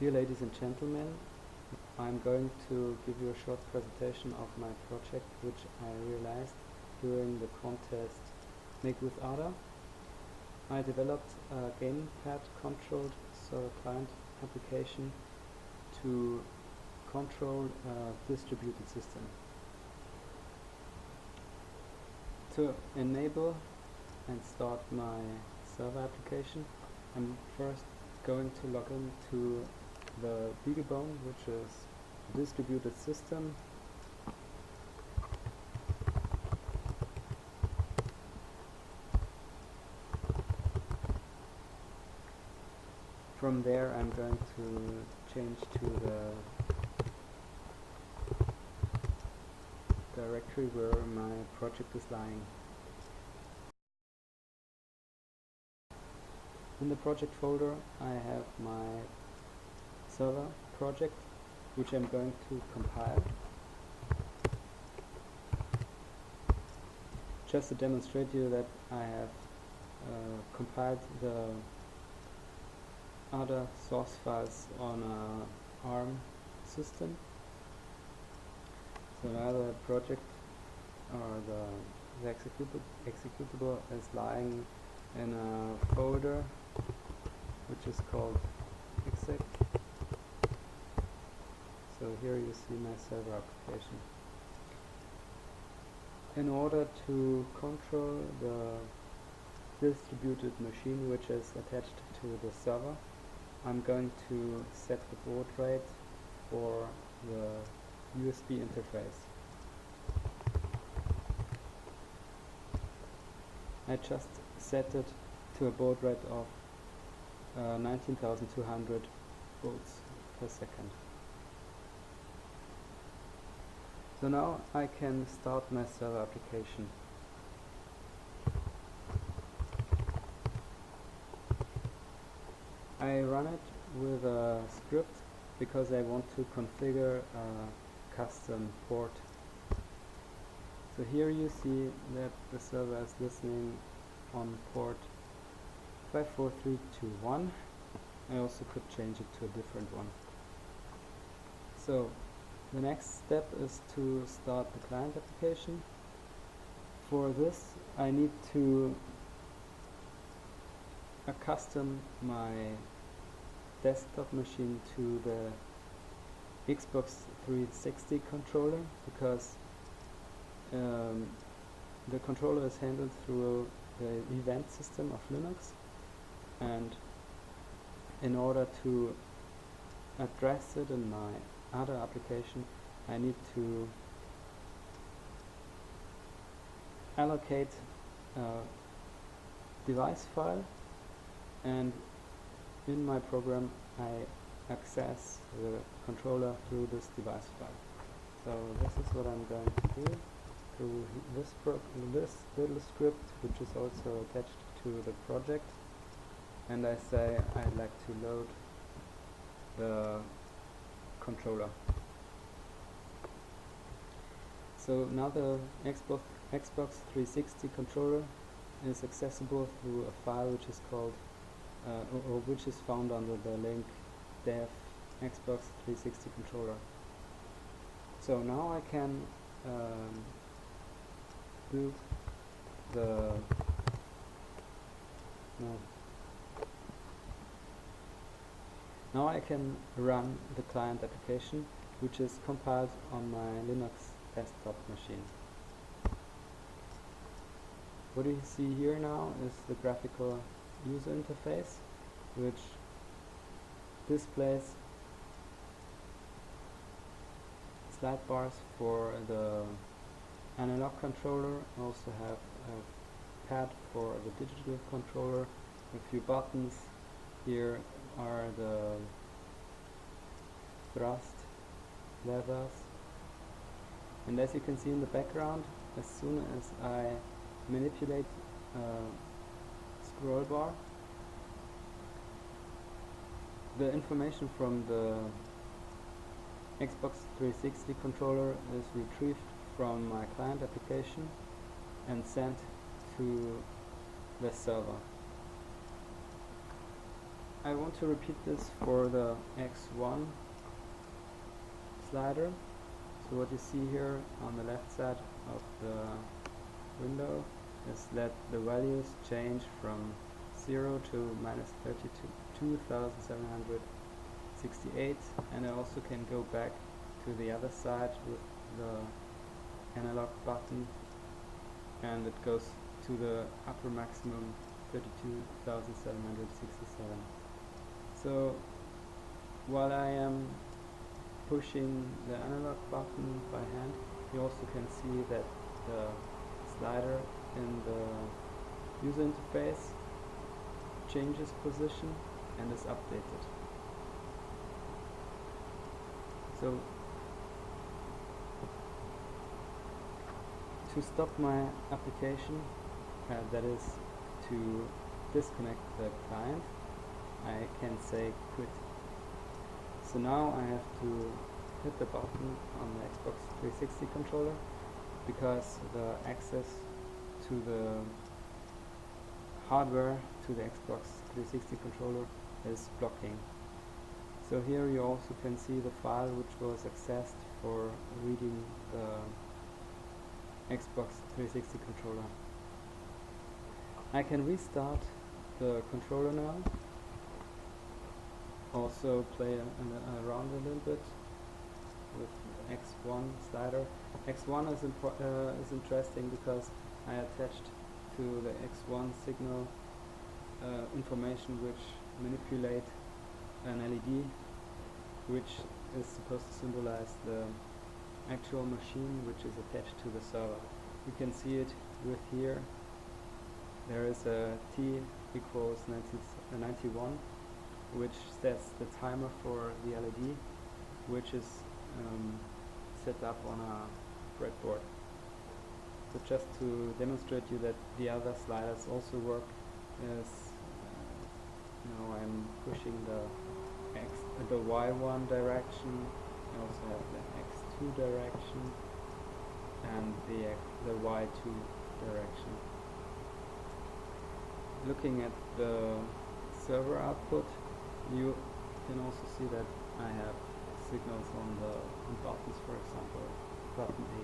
Dear ladies and gentlemen, I'm going to give you a short presentation of my project which I realized during the contest Make with Ada. I developed a gamepad controlled server client application to control a distributed system. To enable and start my server application, I'm first going to log into the BeagleBone, which is a distributed system. From there I'm going to change to the directory where my project is lying. In the project folder I have my server project, which I'm going to compile. Just to demonstrate you that I have compiled the other source files on a ARM system. So now the project or the executable is lying in a folder which is called exec. So here you see my server application. In order to control the distributed machine which is attached to the server, I'm going to set the baud rate for the USB interface. I just set it to a baud rate of 19,200 volts per second. So now I can start my server application. I run it with a script because I want to configure a custom port. So here you see that the server is listening on port 54321. I also could change it to a different one. So the next step is to start the client application. For this I need to accustom my desktop machine to the Xbox 360 controller, because the controller is handled through the event system of Linux, and in order to address it in my other application I need to allocate a device file, and in my program I access the controller through this device file. So this is what I'm going to do through this little script, which is also attached to the project, and I say I'd like to load the controller. So now the Xbox 360 controller is accessible through a file which is called or which is found under the link dev Xbox 360 controller. So now I can build the now I can run the client application, which is compiled on my Linux desktop machine. What you see here now is the graphical user interface, which displays slide bars for the analog controller. I also have a pad for the digital controller, a few buttons. Here are the thrust levers, and as you can see in the background, as soon as I manipulate scroll bar, the information from the Xbox 360 controller is retrieved from my client application and sent to the server. I want to repeat this for the X1 slider. So what you see here on the left side of the window is that the values change from 0 to minus 32,768, and I also can go back to the other side with the analog button, and it goes to the upper maximum 32,767. So while I am pushing the analog button by hand, you also can see that the slider in the user interface changes position and is updated. So to stop my application, that is to disconnect the client, I can say quit. So now I have to hit the button on the Xbox 360 controller because the access to the hardware to the Xbox 360 controller is blocking. So here you also can see the file which was accessed for reading the Xbox 360 controller. I can restart the controller now, also play around a little bit with the X1 slider. X1 is interesting because I attached to the X1 signal information which manipulate an LED, which is supposed to symbolize the actual machine which is attached to the server. You can see it with here. There is a T equals 91, which sets the timer for the LED, which is set up on a breadboard. So just to demonstrate you that the other sliders also work, is now I'm pushing the Y1 direction. I also have the X2 direction and the Y2 direction. Looking at the server output, you can also see that I have signals on the buttons, for example, button A.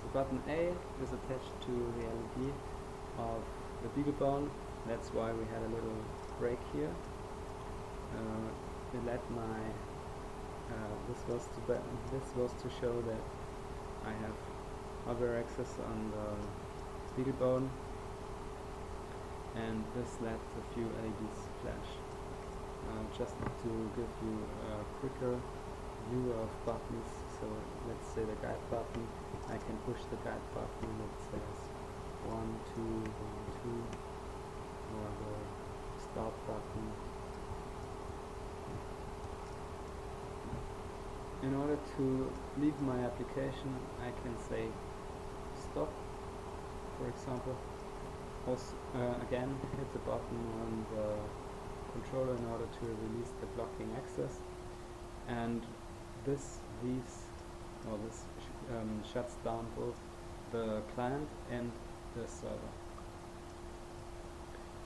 So button A is attached to the LED of the BeagleBone. That's why we had a little break here. This was to show that I have hardware access on the BeagleBone, and this let a few LEDs flash. Just to give you a quicker view of buttons, so let's say the guide button, I can push the guide button that says 1, 2, 1, 2, or the start button. In order to leave my application, I can say stop, for example. Also, again, hit the button on the controller in order to release the blocking access, and this shuts down both the client and the server.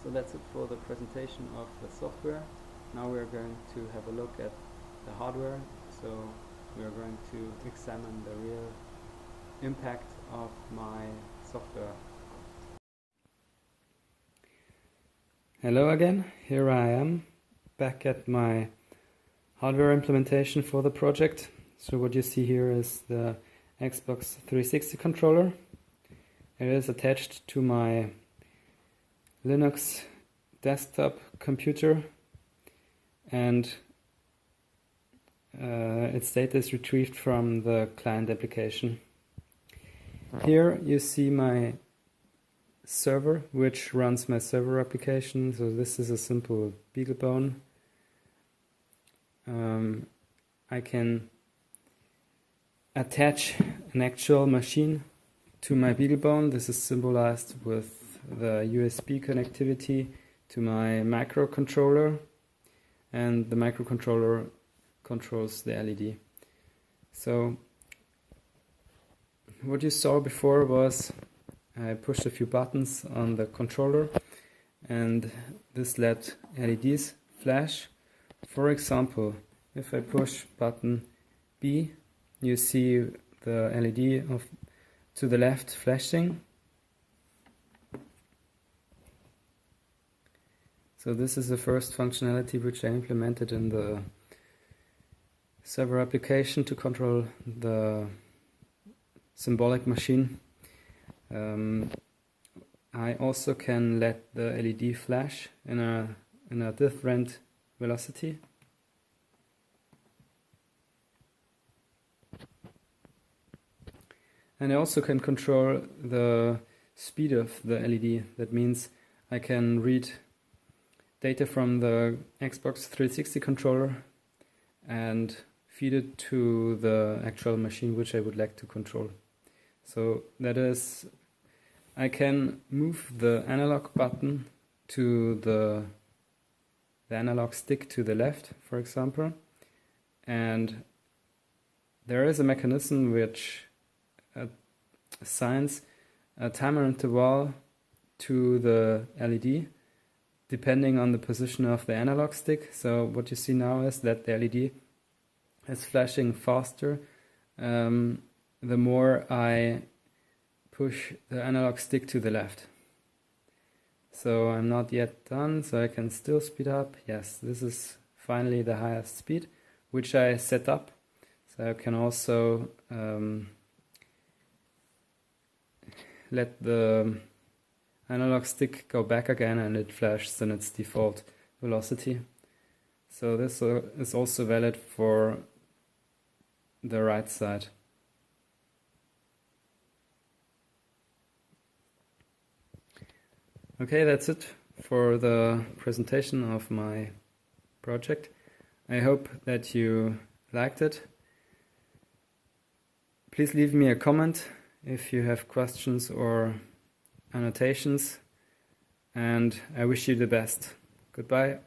So that's it for the presentation of the software. Now we are going to have a look at the hardware. So we are going to examine the real impact of my software. Hello again, here I am back at my hardware implementation for the project. So what you see here is the Xbox 360 controller. It is attached to my Linux desktop computer, and its data is retrieved from the client application. Here you see my server, which runs my server application. So this is a simple BeagleBone. I can attach an actual machine to my BeagleBone. This is symbolized with the USB connectivity to my microcontroller, and the microcontroller controls the LED. So what you saw before was I pushed a few buttons on the controller, and this let LEDs flash. For example, if I push button B, you see the LED to the left flashing. So this is the first functionality which I implemented in the server application to control the symbolic machine. I also can let the LED flash in a different velocity. And I also can control the speed of the LED. That means I can read data from the Xbox 360 controller and feed it to the actual machine which I would like to control. So that is, I can move the analog button to the analog stick to the left, for example, and there is a mechanism which assigns a timer interval to the LED depending on the position of the analog stick. So what you see now is that the LED is flashing faster the more I push the analog stick to the left. So I'm not yet done, so I can still speed up. Yes, this is finally the highest speed, which I set up. So I can also let the analog stick go back again and it flashes in its default velocity. So this is also valid for the right side. Okay, that's it for the presentation of my project. I hope that you liked it. Please leave me a comment if you have questions or annotations, and I wish you the best. Goodbye.